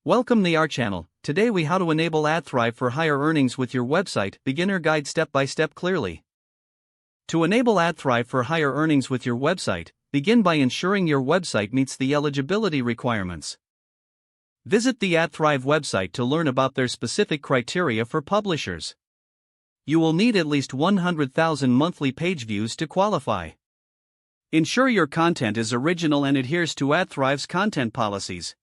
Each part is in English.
Welcome to our channel. Today we how to enable AdThrive for higher earnings with your website, beginner guide step by step clearly. To enable AdThrive for higher earnings with your website, begin by ensuring your website meets the eligibility requirements. Visit the AdThrive website to learn about their specific criteria for publishers. You will need at least 100,000 monthly page views to qualify. Ensure your content is original and adheres to AdThrive's content policies.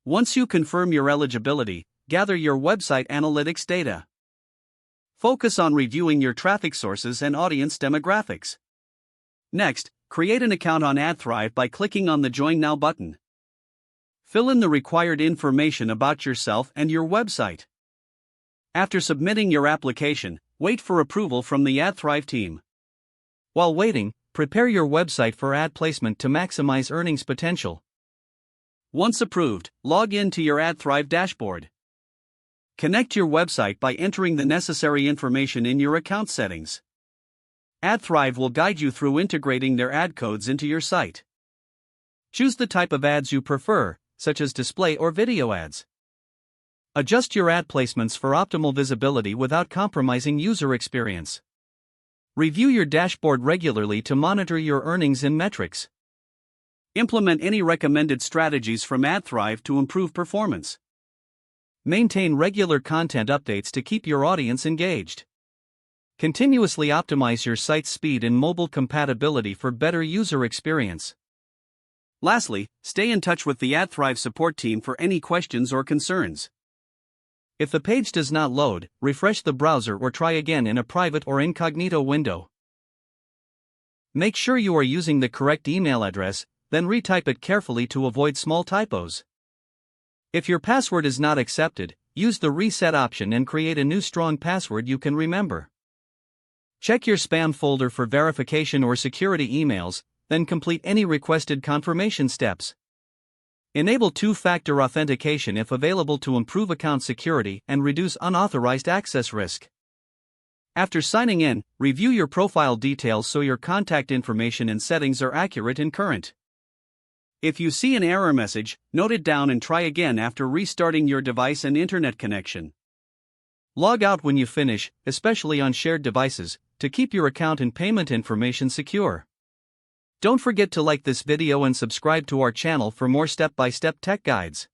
Once you confirm your eligibility, gather your website analytics data. Focus on reviewing your traffic sources and audience demographics. Next, create an account on AdThrive by clicking on the Join Now button. Fill in the required information about yourself and your website. After submitting your application, wait for approval from the AdThrive team. While waiting, prepare your website for ad placement to maximize earnings potential. Once approved, log in to your AdThrive dashboard. Connect your website by entering the necessary information in your account settings. AdThrive will guide you through integrating their ad codes into your site. Choose the type of ads you prefer, such as display or video ads. Adjust your ad placements for optimal visibility without compromising user experience. Review your dashboard regularly to monitor your earnings and metrics. Implement any recommended strategies from AdThrive to improve performance. Maintain regular content updates to keep your audience engaged. Continuously optimize your site's speed and mobile compatibility for better user experience. Lastly, stay in touch with the AdThrive support team for any questions or concerns. If the page does not load, refresh the browser or try again in a private or incognito window. Make sure you are using the correct email address, then retype it carefully to avoid small typos. If your password is not accepted, use the reset option and create a new strong password you can remember. Check your spam folder for verification or security emails, then complete any requested confirmation steps. Enable two-factor authentication if available to improve account security and reduce unauthorized access risk. After signing in, review your profile details so your contact information and settings are accurate and current. If you see an error message, note it down and try again after restarting your device and internet connection. Log out when you finish, especially on shared devices, to keep your account and payment information secure. Don't forget to like this video and subscribe to our channel for more step-by-step tech guides.